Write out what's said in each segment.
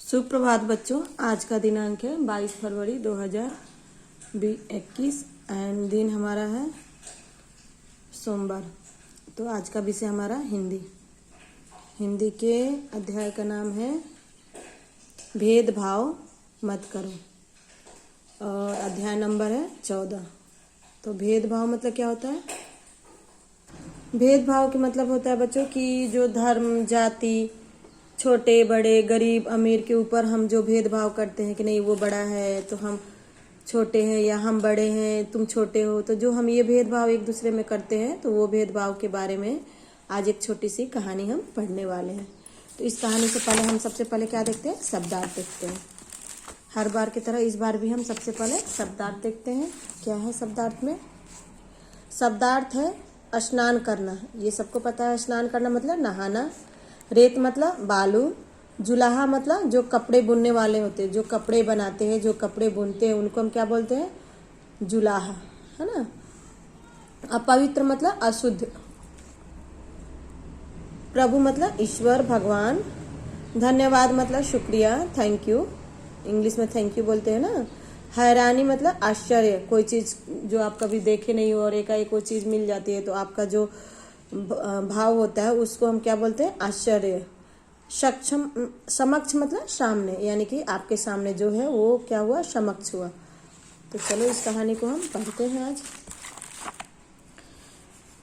सुप्रभात बच्चों। आज का दिनांक है 22 फरवरी 2021 एंड दिन हमारा है सोमवार। तो आज का विषय हमारा हिंदी के अध्याय का नाम है भेदभाव मत करो और अध्याय नंबर है 14। तो भेदभाव मतलब क्या होता है? भेदभाव के मतलब होता है बच्चों कि जो धर्म, जाति, छोटे बड़े, गरीब अमीर के ऊपर हम जो भेदभाव करते हैं कि नहीं वो बड़ा है तो हम छोटे हैं, या हम बड़े हैं तुम छोटे हो, तो जो हम ये भेदभाव एक दूसरे में करते हैं तो वो भेदभाव के बारे में आज एक छोटी सी कहानी हम पढ़ने वाले हैं। तो इस कहानी से पहले हम सबसे पहले क्या देखते हैं? शब्दार्थ देखते हैं। हर बार की तरह इस बार भी हम सबसे पहले शब्दार्थ देखते हैं। क्या है शब्दार्थ में? शब्दार्थ है स्नान करना। ये सबको पता है, स्नान करना मतलब नहाना। रेत मतलब बालू। जुलाहा मतलब जो कपड़े बुनने वाले होते हैं, जो कपड़े बनाते हैं, जो कपड़े बुनते हैं, उनको हम क्या बोलते हैं? जुलाहा, है ना। अपवित्र मतलब अशुद्ध। प्रभु मतलब ईश्वर, भगवान। धन्यवाद मतलब शुक्रिया, थैंक यू। इंग्लिश में थैंक यू बोलते हैं ना। हैरानी मतलब आश्चर्य, कोई चीज जो आप कभी देखे नहीं हो और एकाएक वो चीज मिल जाती है तो आपका जो भाव होता है उसको हम क्या बोलते हैं? आश्चर्य। सक्षम, समक्ष मतलब सामने, यानी कि आपके सामने जो है वो क्या हुआ? समक्ष हुआ। तो चलो इस कहानी को हम पढ़ते हैं आज।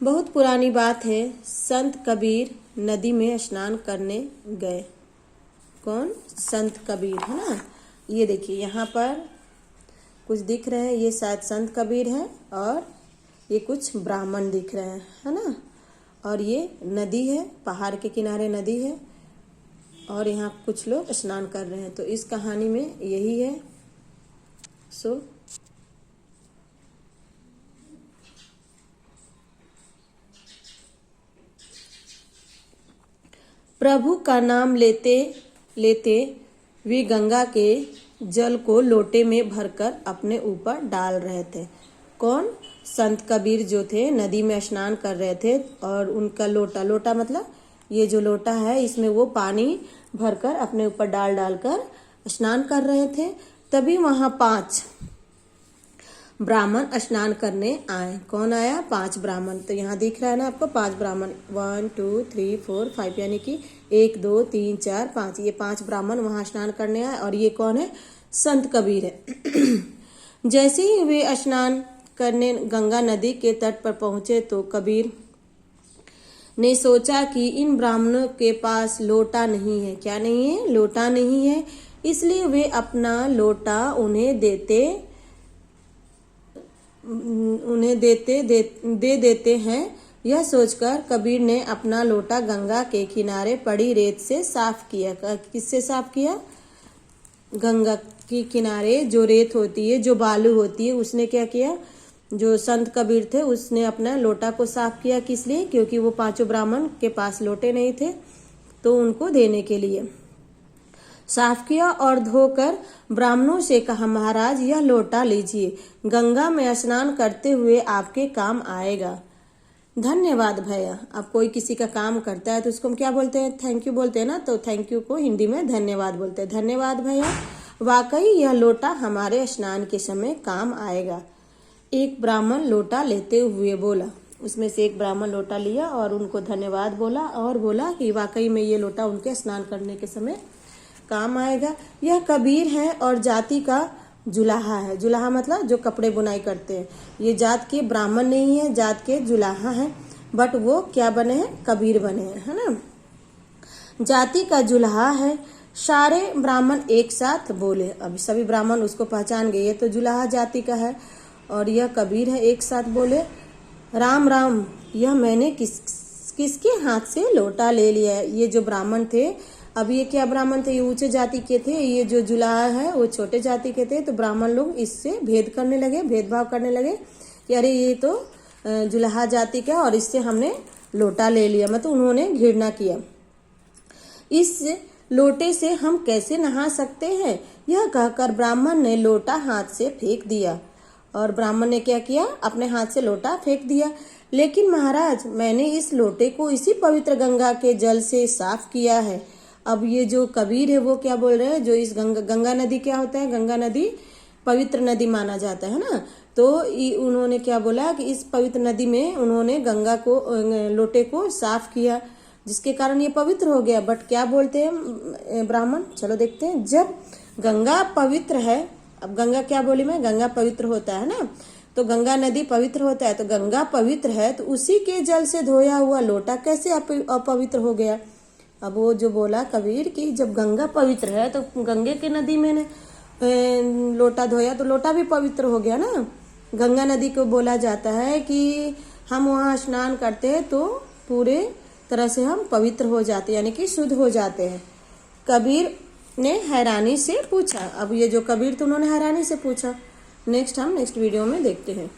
बहुत पुरानी बात है, संत कबीर नदी में स्नान करने गए। कौन? संत कबीर, है ना। ये देखिए यहाँ पर कुछ दिख रहे हैं, ये शायद संत कबीर है और ये कुछ ब्राह्मण दिख रहे हैं, है ना। और ये नदी है, पहाड़ के किनारे नदी है और यहाँ कुछ लोग स्नान कर रहे हैं। तो इस कहानी में यही है। प्रभु का नाम लेते लेते वे गंगा के जल को लोटे में भरकर अपने ऊपर डाल रहे थे। कौन? संत कबीर जो थे नदी में स्नान कर रहे थे और उनका लोटा मतलब ये जो लोटा है इसमें वो पानी भरकर अपने ऊपर डाल कर स्नान कर रहे थे। तभी वहां 5 ब्राह्मण स्नान करने आए। कौन आया? 5 ब्राह्मण। तो यहाँ दिख रहा है ना आपको 5 ब्राह्मण, 1 2 3 4 5, यानी कि 1 2 3 4 5, ये 5 ब्राह्मण वहां स्नान करने आए। और ये कौन है? संत कबीर है। जैसे ही वे स्नान करने गंगा नदी के तट पर पहुंचे तो कबीर ने सोचा कि इन ब्राह्मणों के पास लोटा नहीं है। क्या नहीं है? लोटा नहीं है। इसलिए वे अपना लोटा उन्हें दे देते हैं। यह सोचकर कबीर ने अपना लोटा गंगा के किनारे पड़ी रेत से साफ किया। किससे साफ किया? गंगा के किनारे जो रेत होती है, जो बालू होती है, उसने क्या किया? जो संत कबीर थे उसने अपना लोटा को साफ किया। किस लिए? क्योंकि वो 5 ब्राह्मण के पास लोटे नहीं थे तो उनको देने के लिए साफ किया और धोकर ब्राह्मणों से कहा, महाराज यह लोटा लीजिए, गंगा में स्नान करते हुए आपके काम आएगा। धन्यवाद भैया। अब कोई किसी का काम करता है तो उसको हम क्या बोलते हैं? थैंक यू बोलते हैं ना। तो थैंक यू को हिंदी में धन्यवाद बोलते हैं। धन्यवाद भैया, वाकई यह लोटा हमारे स्नान के समय काम आएगा। एक ब्राह्मण लोटा लेते हुए बोला। उसमें से एक ब्राह्मण लोटा लिया और उनको धन्यवाद बोला और बोला कि वाकई में ये लोटा उनके स्नान करने के समय काम आएगा। यह कबीर है और जाति का जुलाहा है। जुलाहा मतलब जो कपड़े बुनाई करते हैं। ये जात के ब्राह्मण नहीं है, जात के जुलाहा है, बट वो क्या बने हैं? कबीर बने हैं, है ना। जाति का जुलाहा है। सारे ब्राह्मण एक साथ बोले। अब सभी ब्राह्मण उसको पहचान गए, ये तो जुलाहा जाति का है और यह कबीर है। एक साथ बोले, राम राम, यह मैंने किसके हाथ से लोटा ले लिया है? ये जो ब्राह्मण थे, अब ये क्या ब्राह्मण थे? ये ऊंचे जाति के थे, ये जो जुलाहा है वो छोटे जाति के थे। तो ब्राह्मण लोग इससे भेदभाव करने लगे कि अरे ये तो जुलाहा जाति का और इससे हमने लोटा ले लिया, मतलब उन्होंने घृणा किया। इस लोटे से हम कैसे नहा सकते हैं? यह कहकर ब्राह्मण ने लोटा हाथ से फेंक दिया। और ब्राह्मण ने क्या किया? अपने हाथ से लोटा फेंक दिया। लेकिन महाराज, मैंने इस लोटे को इसी पवित्र गंगा के जल से साफ किया है। अब ये जो कबीर है वो क्या बोल रहे हैं, जो इस गंगा नदी क्या होता है, गंगा नदी पवित्र नदी माना जाता है ना। तो उन्होंने क्या बोला कि इस पवित्र नदी में उन्होंने गंगा को लोटे को साफ किया, जिसके कारण ये पवित्र हो गया। बट क्या बोलते हैं ब्राह्मण, चलो देखते हैं। जब गंगा पवित्र है, अब गंगा क्या बोली मैं, गंगा पवित्र होता है ना, तो गंगा नदी पवित्र होता है, तो गंगा पवित्र है तो उसी के जल से धोया हुआ लोटा कैसे अपवित्र हो गया। अब वो जो बोला कबीर कि जब गंगा पवित्र है तो गंगे की नदी में लोटा धोया तो लोटा भी पवित्र हो गया ना। गंगा नदी को बोला जाता है कि हम वहाँ स्नान करते हैं तो पूरे तरह से हम पवित्र हो जाते हैं, यानी कि शुद्ध हो जाते हैं। कबीर ने हैरानी से पूछा। अब ये जो कबीर थे उन्होंने हैरानी से पूछा। नेक्स्ट हम नेक्स्ट वीडियो में देखते हैं।